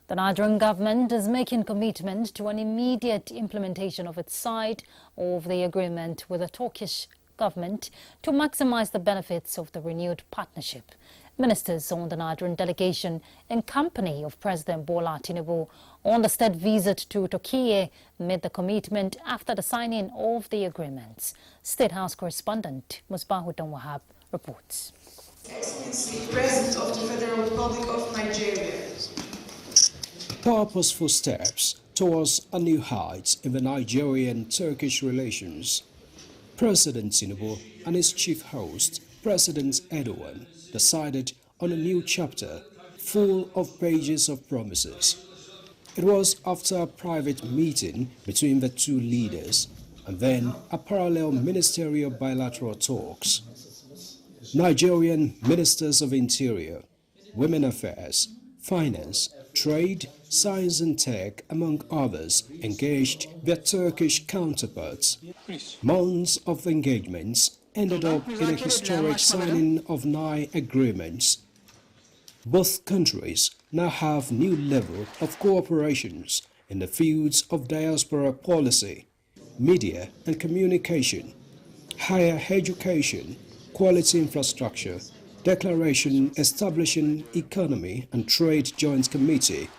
The Nigerian government is making commitment to an immediate implementation of its side of the agreement with the Turkish government to maximize the benefits of the renewed partnership. Ministers on the Nigerian delegation in company of President Bola Tinubu on the state visit to Turkey made the commitment after the signing of the agreements. State House correspondent Musbahuddin Wahab reports. Excellency, President of the Federal Republic of Nigeria. Purposeful steps towards a new height in the Nigerian-Turkish relations. President Tinubu and his chief host, President Erdogan, decided on a new chapter full of pages of promises. It was after a private meeting between the two leaders and then a parallel ministerial bilateral talks. Nigerian ministers of Interior, Women Affairs, Finance, Trade, Science and Tech, among others, engaged their Turkish counterparts. Months of engagements ended up in a historic signing of 9 agreements. Both countries now have new level of cooperations in the fields of diaspora policy, media and communication, higher education, quality infrastructure, declaration establishing Economy and Trade Joint Committee,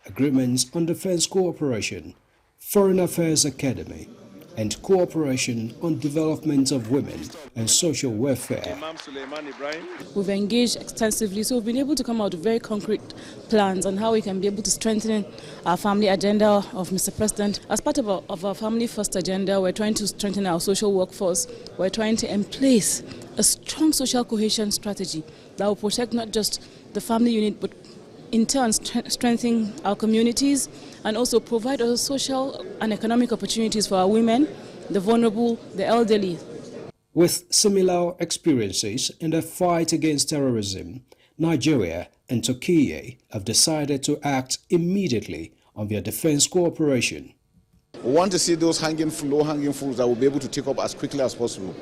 agreements on defense cooperation, Foreign Affairs Academy, and cooperation on development of women and social welfare. We've engaged extensively, so we've been able to come out with very concrete plans on how we can be able to strengthen our family agenda of Mr. President. As part of our Family First agenda, we're trying to strengthen our social workforce. We're trying to emplace a strong social cohesion strategy that will protect not just the family unit, but in turn strengthen our communities and also provide us social and economic opportunities for our women, the vulnerable, the elderly. With similar experiences in the fight against terrorism, Nigeria and Turkey have decided to act immediately on their defense cooperation. We want to see those low-hanging fruits that we'll be able to take up as quickly as possible.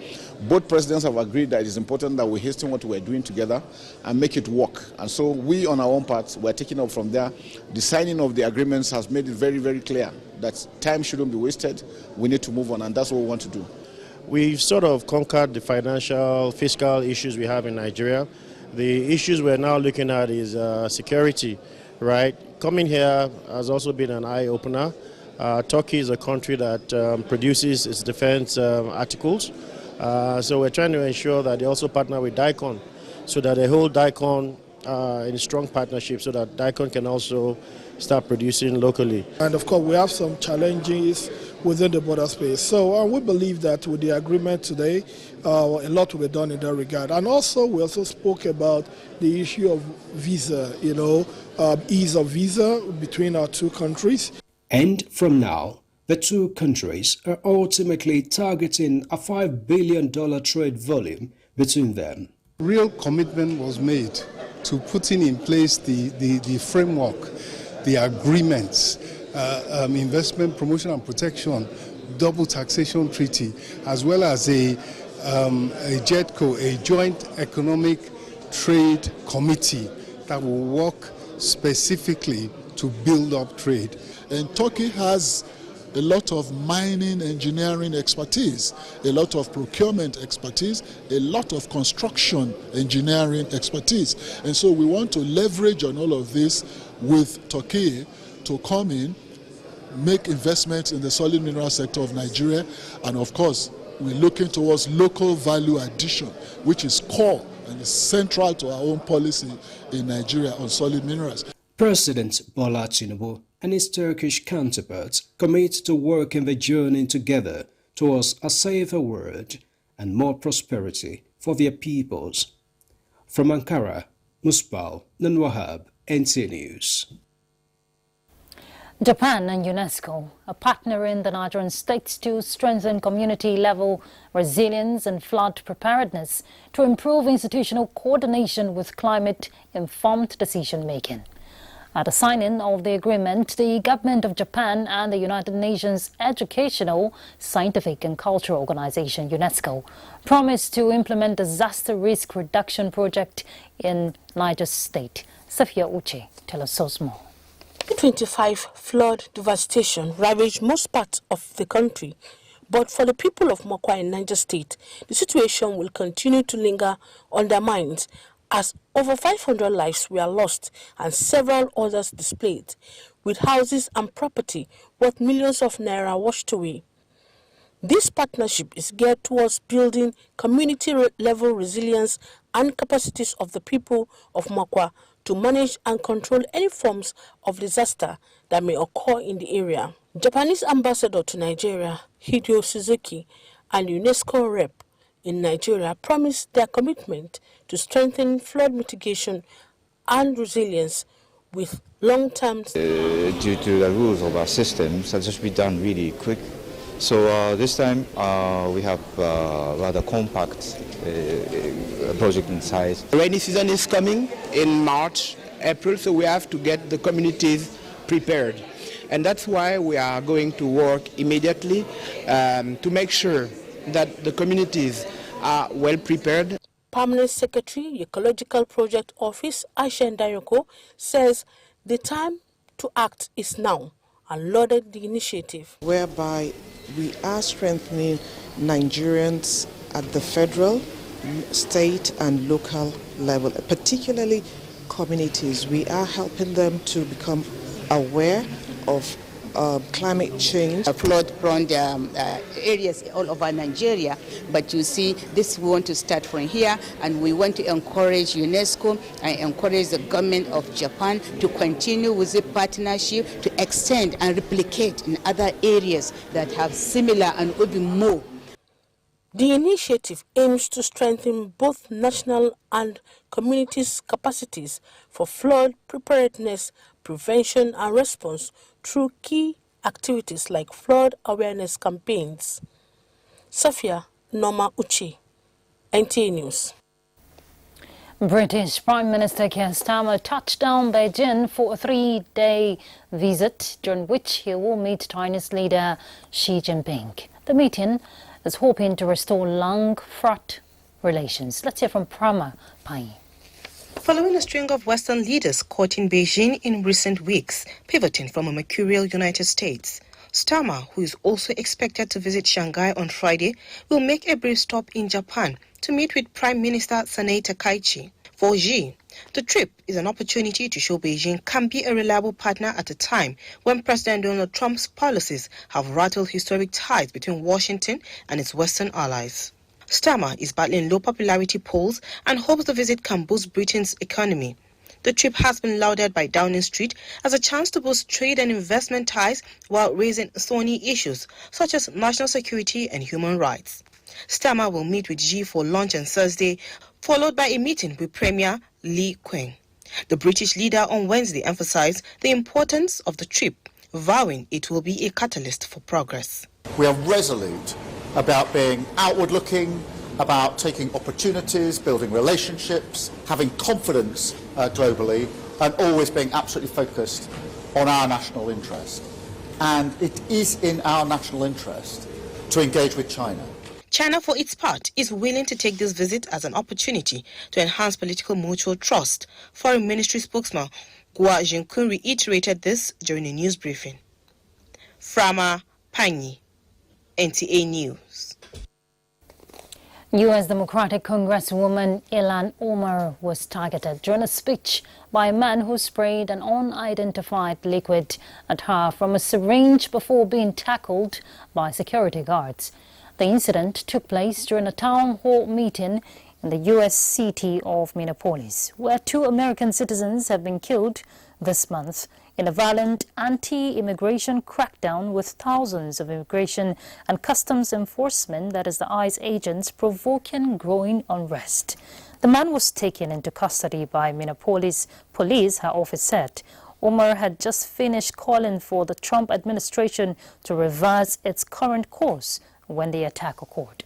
Both presidents have agreed that it is important that we hasten what we're doing together and make it work. And so we, on our own part, we're taking up from there. The signing of the agreements has made it very, very clear that time shouldn't be wasted. We need to move on, and that's what we want to do. We've sort of conquered the fiscal issues we have in Nigeria. The issues we're now looking at is security, right? Coming here has also been an eye-opener. Turkey is a country that produces its defense articles. So we're trying to ensure that they also partner with DICON so that they hold DICON in a strong partnership so that DICON can also start producing locally. And of course, we have some challenges within the border space. So we believe that with the agreement today, a lot will be done in that regard. And also, we also spoke about the issue of visa, ease of visa between our two countries. And from now, the two countries are ultimately targeting a $5 billion trade volume between them. Real commitment was made to putting in place the framework, the agreements, investment promotion and protection, double taxation treaty, as well as a JETCO, a joint economic trade committee that will work specifically to build up trade. And Turkey has a lot of mining engineering expertise, a lot of procurement expertise, a lot of construction engineering expertise. And so we want to leverage on all of this with Turkey to come in, make investments in the solid mineral sector of Nigeria, and of course, we're looking towards local value addition, which is core and is central to our own policy in Nigeria on solid minerals. President Bola Tinubu and his Turkish counterparts commit to working the journey together towards a safer world and more prosperity for their peoples. From Ankara, Musbahuddin Wahab, NTA News. Japan and UNESCO are partnering the Nigerian states to strengthen community-level resilience and flood preparedness to improve institutional coordination with climate-informed decision-making. At the signing of the agreement, the government of Japan and the United Nations Educational, Scientific and Cultural Organization, UNESCO, promised to implement disaster risk reduction project in Niger State. Safia Uche tells us more. 2025 flood devastation ravaged most parts of the country, but for the people of Mokwa in Niger State, the situation will continue to linger undermined as over 500 lives were lost and several others displaced, with houses and property worth millions of naira washed away. This partnership is geared towards building community-level resilience and capacities of the people of Mokwa to manage and control any forms of disaster that may occur in the area. Japanese ambassador to Nigeria, Hideo Suzuki, and UNESCO rep in Nigeria promised their commitment to strengthen flood mitigation and resilience with long-term... Due to the rules of our systems, that just be done really quick. So this time we have rather compact project in size. The rainy season is coming in March, April, so we have to get the communities prepared. And that's why we are going to work immediately to make sure that the communities are well prepared. Permanent Secretary, Ecological Project Office, Aisha Ndayoko, says the time to act is now and lauded the initiative. Whereby we are strengthening Nigerians at the federal, state and local level, particularly communities. We are helping them to become aware of climate change. Flood-prone areas all over Nigeria, but you see, this we want to start from here, and we want to encourage UNESCO and encourage the government of Japan to continue with the partnership to extend and replicate in other areas that have similar and even more. The initiative aims to strengthen both national and communities' capacities for flood preparedness, prevention and response through key activities like flood awareness campaigns. Safia Noma Uchi, NTA News. British Prime Minister Keir Starmer touched down Beijing for a 3-day visit, during which he will meet Chinese leader Xi Jinping. The meeting is hoping to restore long-fraught relations. Let's hear from Prama Pai. Following a string of Western leaders caught in Beijing in recent weeks, pivoting from a mercurial United States, Starmer, who is also expected to visit Shanghai on Friday, will make a brief stop in Japan to meet with Prime Minister Sanae Takaichi. For Xi, the trip is an opportunity to show Beijing can be a reliable partner at a time when President Donald Trump's policies have rattled historic ties between Washington and its Western allies. Starmer is battling low popularity polls and hopes the visit can boost Britain's economy. The trip has been lauded by Downing Street as a chance to boost trade and investment ties while raising thorny issues such as national security and human rights. Starmer will meet with Xi for lunch on Thursday, followed by a meeting with Premier Li Qiang. The British leader on Wednesday emphasized the importance of the trip, vowing it will be a catalyst for progress. We are resolute about being outward-looking, about taking opportunities, building relationships, having confidence globally, and always being absolutely focused on our national interest. And it is in our national interest to engage with China. China, for its part, is willing to take this visit as an opportunity to enhance political mutual trust. Foreign Ministry spokesman Gua Jinkun reiterated this during a news briefing. Frama Panyi, NTA News. U.S. Democratic Congresswoman Ilhan Omar was targeted during a speech by a man who sprayed an unidentified liquid at her from a syringe before being tackled by security guards. The incident took place during a town hall meeting in the U.S. city of Minneapolis, where 2 American citizens have been killed this month in a violent anti-immigration crackdown with thousands of immigration and customs enforcement, that is the ICE agents, provoking growing unrest. The man was taken into custody by Minneapolis police, her office said. Omar had just finished calling for the Trump administration to reverse its current course when the attack occurred.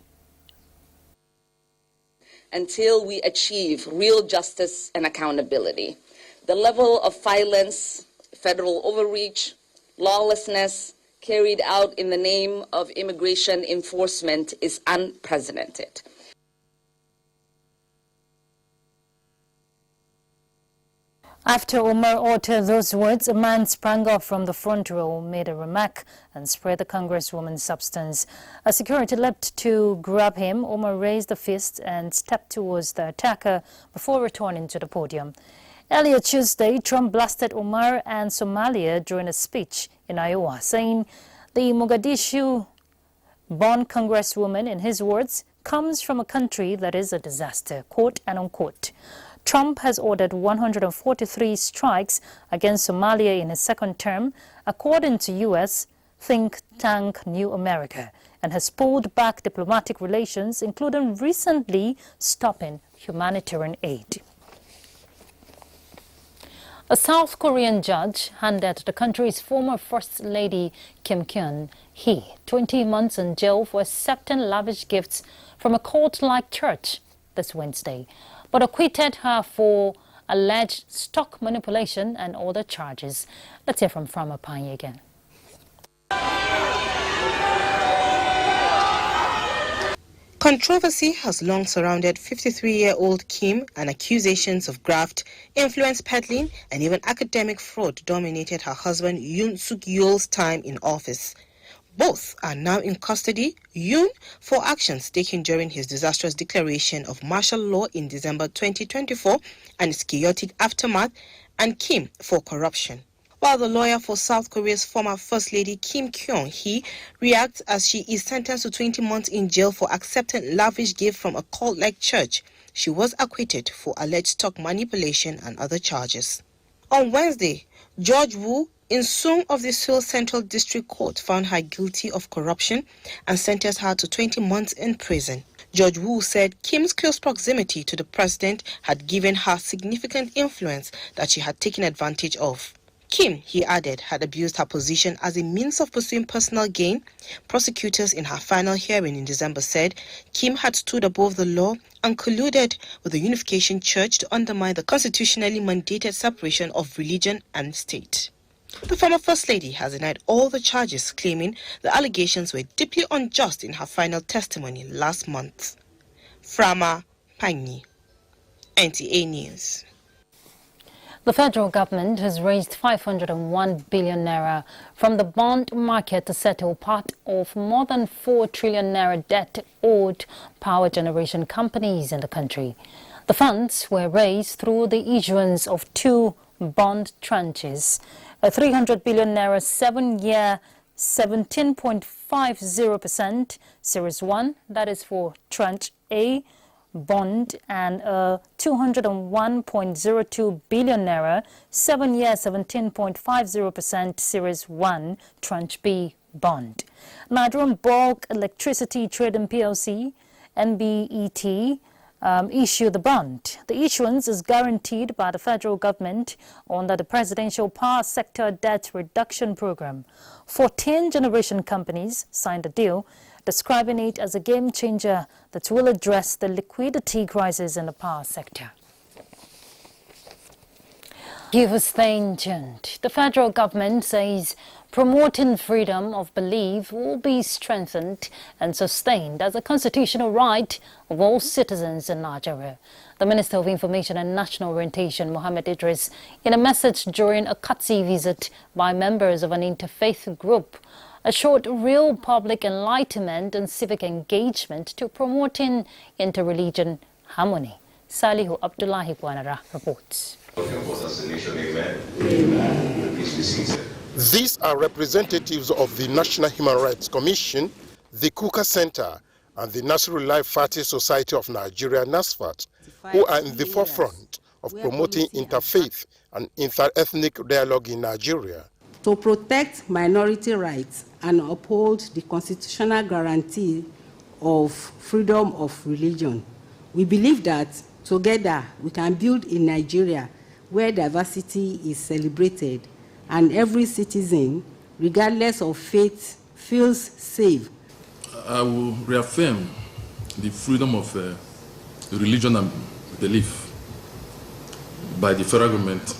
Until we achieve real justice and accountability, the level of violence, federal overreach, lawlessness carried out in the name of immigration enforcement is unprecedented. After Omar uttered those words, a man sprang up from the front row, made a remark, and sprayed the congresswoman's substance. As security leapt to grab him, Omar raised a fist and stepped towards the attacker before returning to the podium. Earlier Tuesday, Trump blasted Omar and Somalia during a speech in Iowa, saying the Mogadishu-born congresswoman, in his words, comes from a country that is a disaster, quote and unquote. Trump has ordered 143 strikes against Somalia in his second term, according to U.S. think tank New America, and has pulled back diplomatic relations, including recently stopping humanitarian aid. A South Korean judge handed the country's former First Lady Kim Kyun-hee 20 months in jail for accepting lavish gifts from a cult-like church this Wednesday, but acquitted her for alleged stock manipulation and other charges. Let's hear from Frama Panye again. Controversy has long surrounded 53-year-old Kim, and accusations of graft, influence peddling, and even academic fraud dominated her husband Yoon Suk-yeol's time in office. Both are now in custody, Yoon for actions taken during his disastrous declaration of martial law in December 2024 and its chaotic aftermath, and Kim for corruption. While the lawyer for South Korea's former First Lady Kim Kyun-hee reacts as she is sentenced to 20 months in jail for accepting lavish gifts from a cult-like church, she was acquitted for alleged stock manipulation and other charges. On Wednesday, Judge Woo in Seoul of the Seoul Central District Court found her guilty of corruption and sentenced her to 20 months in prison. Judge Woo said Kim's close proximity to the president had given her significant influence that she had taken advantage of. Kim, he added, had abused her position as a means of pursuing personal gain. Prosecutors in her final hearing in December said Kim had stood above the law and colluded with the Unification Church to undermine the constitutionally mandated separation of religion and state. The former First Lady has denied all the charges, claiming the allegations were deeply unjust in her final testimony last month. Frama Panye, NTA News. The federal government has raised 501 billion naira from the bond market to settle part of more than 4 trillion naira debt owed power generation companies in the country. The funds were raised through the issuance of 2 bond tranches, a 300 billion naira 7-year 17.50% Series 1, that is for Tranche A bond, and a 201.02 billion naira 7-year 17.50% Series 1 Tranche B bond. Nigerian Bulk Electricity Trading PLC, NBET, issued the bond. The issuance is guaranteed by the federal government under the Presidential Power Sector Debt Reduction Program. 14 generation companies signed the deal, describing it as a game changer that will address the liquidity crisis in the power sector. Thank you for staying tuned. The federal government says promoting freedom of belief will be strengthened and sustained as a constitutional right of all citizens in Nigeria. The Minister of Information and National Orientation, Mohammed Idris, in a message during a courtesy visit by members of an interfaith group, assured real public enlightenment and civic engagement to promoting inter-religion harmony. Salihu Abdullahi Buanara reports. These are representatives of the National Human Rights Commission, the Kuka Center, and the Nasrullah Fatih Society of Nigeria, NASFAT, who are in the forefront of promoting interfaith and inter-ethnic dialogue in Nigeria. To protect minority rights and uphold the constitutional guarantee of freedom of religion. We believe that together we can build a Nigeria where diversity is celebrated and every citizen, regardless of faith, feels safe. I will reaffirm the freedom of religion and belief by the federal government,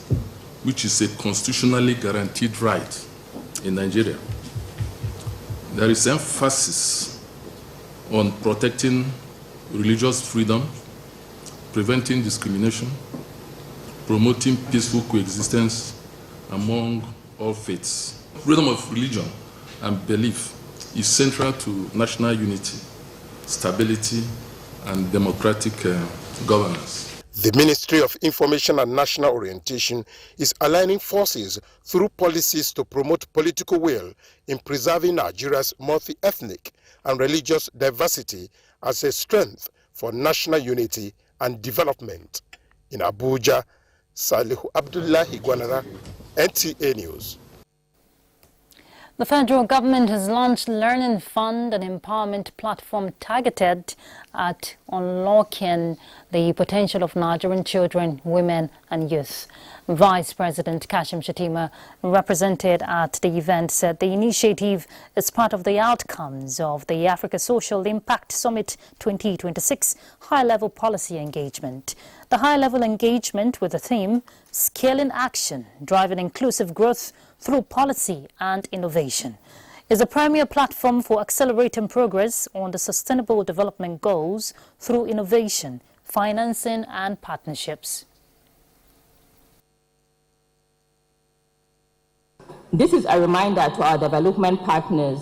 which is a constitutionally guaranteed right in Nigeria. There is emphasis on protecting religious freedom, preventing discrimination, promoting peaceful coexistence among all faiths. Freedom of religion and belief is central to national unity, stability, and democratic governance. The Ministry of Information and National Orientation is aligning forces through policies to promote political will in preserving Nigeria's multi-ethnic and religious diversity as a strength for national unity and development. In Abuja, Salihu Abdullahi Gwanara, NTA News. The federal government has launched Learning Fund, an empowerment platform targeted at unlocking the potential of Nigerian children, women and youth. Vice President Kashim Shettima, represented at the event, said the initiative is part of the outcomes of the Africa Social Impact Summit 2026 high-level policy engagement. The high-level engagement with the theme, Scaling Action, Driving Inclusive Growth through Policy and Innovation, is a premier platform for accelerating progress on the Sustainable Development Goals through innovation, financing and partnerships. This is a reminder to our development partners,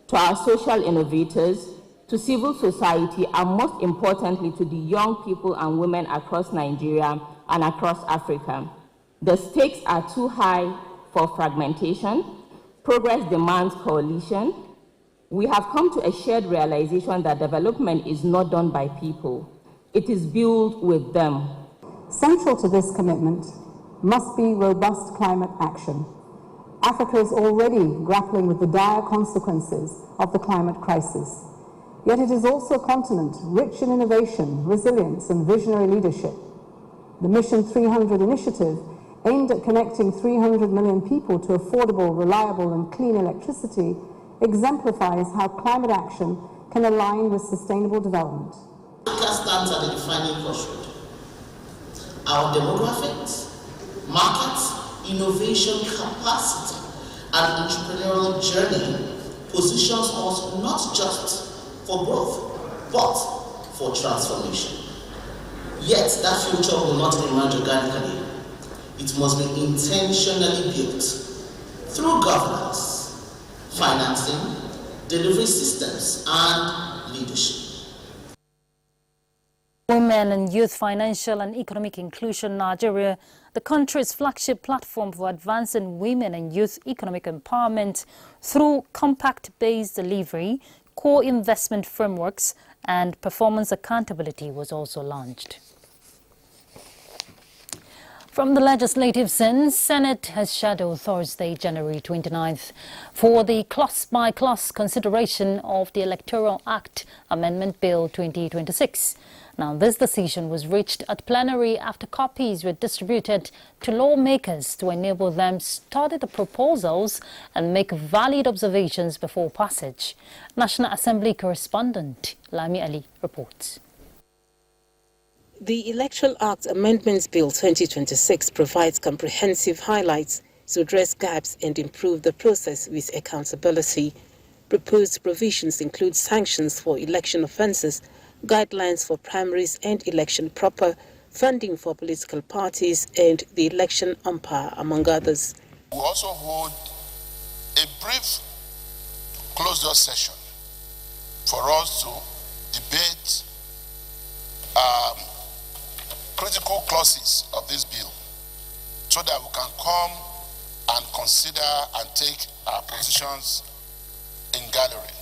to our social innovators, to civil society, and most importantly to the young people and women across Nigeria and across Africa. The stakes are too high for fragmentation. Progress demands coalition. We have come to a shared realization that development is not done by people. It is built with them. Central to this commitment must be robust climate action. Africa is already grappling with the dire consequences of the climate crisis. Yet it is also a continent rich in innovation, resilience, and visionary leadership. The Mission 300 initiative, aimed at connecting 300 million people to affordable, reliable, and clean electricity, exemplifies how climate action can align with sustainable development. Africa stands at a defining crossroad. Our demographics, markets, innovation capacity, and entrepreneurial journey positions us not just for growth, but for transformation. Yet that future will not emerge organically. It must be intentionally built through governance, financing, delivery systems, and leadership. Women and Youth Financial and Economic Inclusion Nigeria, the country's flagship platform for advancing women and youth economic empowerment through compact-based delivery, core investment frameworks, and performance accountability, was also launched. From the legislative sense, Senate has scheduled Thursday, January 29th, for the class-by-class consideration of the Electoral Act Amendment Bill 2026. Now, this decision was reached at plenary after copies were distributed to lawmakers to enable them to study the proposals and make valid observations before passage. National Assembly correspondent Lami Ali reports. The Electoral Act Amendments Bill 2026 provides comprehensive highlights to address gaps and improve the process with accountability. Proposed provisions include sanctions for election offences, guidelines for primaries and election proper, funding for political parties, and the election umpire, among others. We also hold a brief closed-door session for us to debate critical clauses of this bill so that we can come and consider and take our positions in gallery,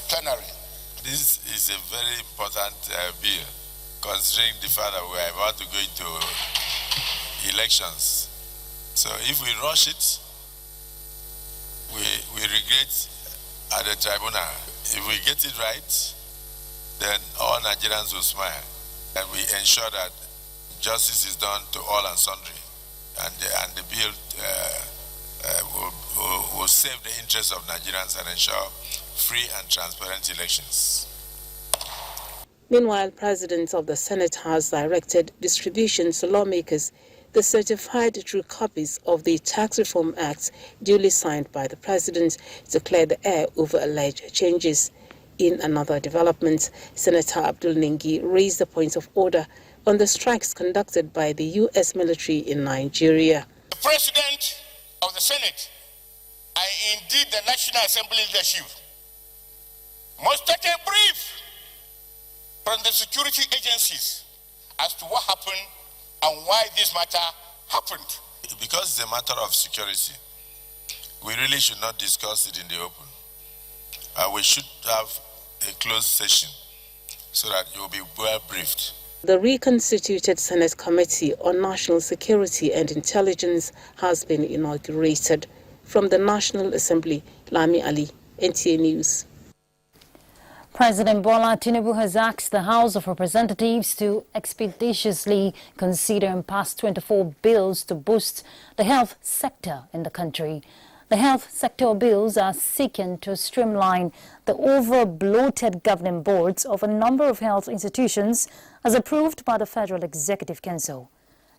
plenary. This is a very important bill, considering the fact that we are about to go into elections. So if we rush it, we regret at the tribunal. If we get it right, then all Nigerians will smile, and we ensure that justice is done to all and sundry, and the bill will save the interests of Nigerians and ensure free and transparent elections. Meanwhile, President of the Senate has directed distribution to lawmakers the certified true copies of the Tax Reform Act duly signed by the President to clear the air over alleged changes. In another development, Senator Abdul Ningi raised the point of order on the strikes conducted by the U.S. military in Nigeria. The President of the Senate and indeed the National Assembly leadership must take a brief from the security agencies as to what happened and why this matter happened. Because it's a matter of security, we really should not discuss it in the open. We should have a closed session so that you will be well briefed. The reconstituted Senate Committee on National Security and Intelligence has been inaugurated. From the National Assembly, Lami Ali, NTA News. President Bola Tinubu has asked the House of Representatives to expeditiously consider and pass 24 bills to boost the health sector in the country. The health sector bills are seeking to streamline the over-bloated governing boards of a number of health institutions as approved by the Federal Executive Council.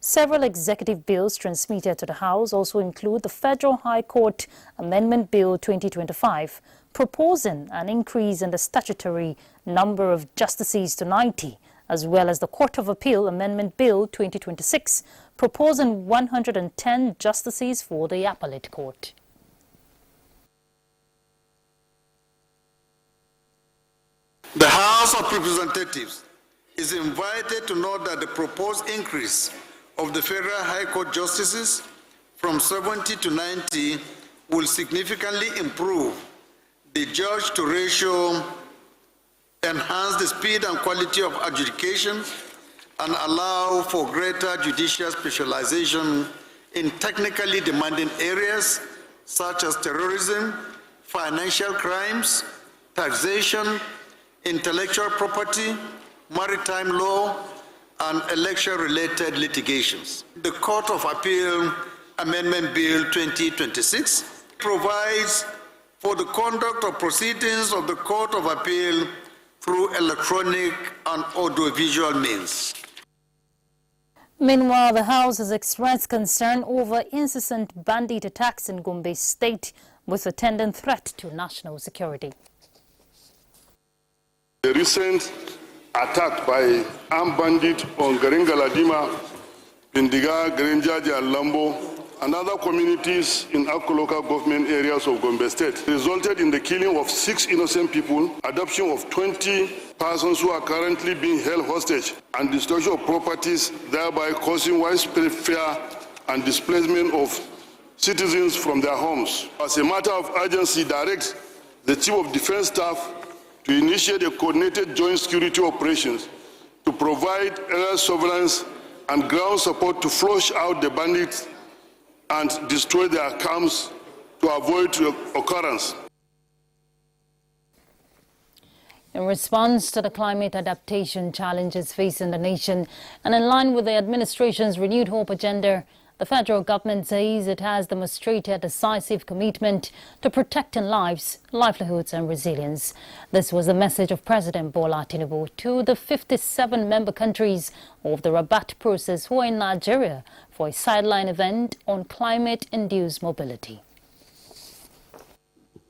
Several executive bills transmitted to the House also include the Federal High Court Amendment Bill 2025, proposing an increase in the statutory number of justices to 90, as well as the Court of Appeal Amendment Bill 2026, proposing 110 justices for the Appellate Court. The House of Representatives is invited to note that the proposed increase of the Federal High Court justices from 70 to 90 will significantly improve the judge-to ratio, enhance the speed and quality of adjudication, and allow for greater judicial specialization in technically demanding areas such as terrorism, financial crimes, taxation, intellectual property, maritime law, and election-related litigations. The Court of Appeal Amendment Bill 2026 provides for the conduct of proceedings of the Court of Appeal through electronic and audiovisual means. Meanwhile, the House has expressed concern over incessant bandit attacks in Gombe State with attendant threat to national security. The recent attack by armed bandits on Garingaladima, Pindiga, Garinjaji, and Lambo, and other communities in Akko local government areas of Gombe State resulted in the killing of 6 innocent people, adoption of 20 persons who are currently being held hostage, and destruction of properties, thereby causing widespread fear and displacement of citizens from their homes. As a matter of urgency, direct the Chief of Defense Staff to initiate a coordinated joint security operations to provide air surveillance and ground support to flush out the bandits and destroy their camps to avoid occurrence. In response to the climate adaptation challenges facing the nation and in line with the administration's renewed hope agenda, the federal government says it has demonstrated decisive commitment to protecting lives, livelihoods and resilience. This was the message of President Bola Tinubu to the 57 member countries of the Rabat process who are in Nigeria for a sideline event on climate-induced mobility.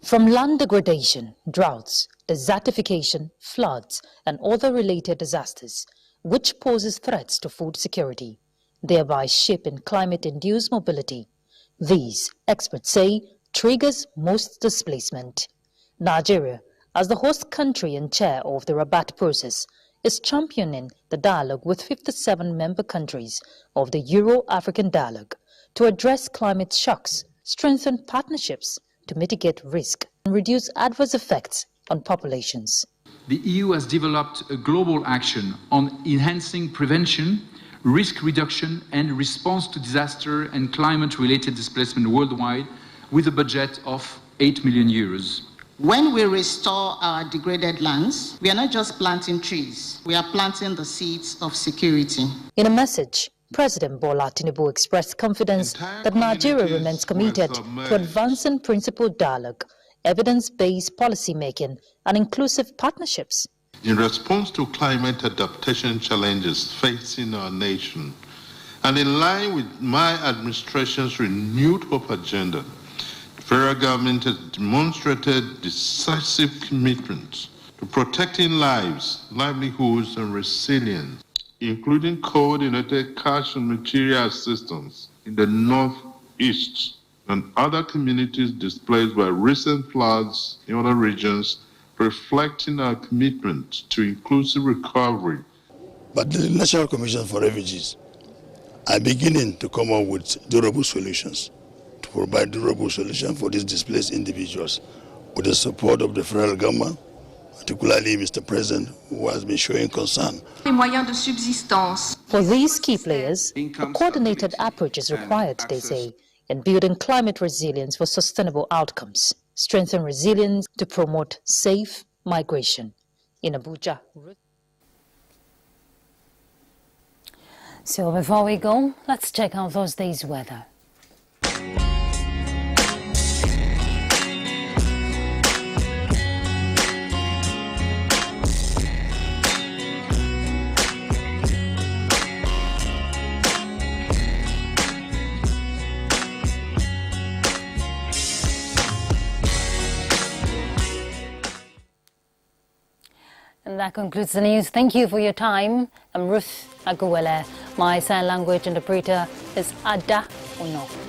From land degradation, droughts, desertification, floods and other related disasters, which poses threats to food security, thereby shaping climate-induced mobility. These, experts say, triggers most displacement. Nigeria, as the host country and chair of the Rabat process, is championing the dialogue with 57 member countries of the Euro-African Dialogue to address climate shocks, strengthen partnerships to mitigate risk and reduce adverse effects on populations. The EU has developed a global action on enhancing prevention, risk reduction and response to disaster and climate-related displacement worldwide with a budget of 8 million euros. When we restore our degraded lands, we are not just planting trees, we are planting the seeds of security. In a message, President Bola Tinubu expressed confidence that Nigeria remains committed to advancing principled dialogue, evidence-based policy-making and inclusive partnerships. In response to climate adaptation challenges facing our nation, and in line with my administration's renewed hope agenda, the federal government has demonstrated decisive commitment to protecting lives, livelihoods, and resilience. including coordinated cash and material assistance in the northeast and other communities displaced by recent floods in other regions, reflecting our commitment to inclusive recovery. But the National Commission for Refugees are beginning to come up with durable solutions, to provide durable solutions for these displaced individuals with the support of the federal government, particularly Mr. President, who has been showing concern. For these key players, a coordinated approach is required, they say, in building climate resilience for sustainable outcomes, strengthen resilience to promote safe migration. In Abuja. So before we go, let's check out those days' weather. And that concludes the news. Thank you for your time. I'm Ruth Aguwele. My sign language interpreter is Ada Uno.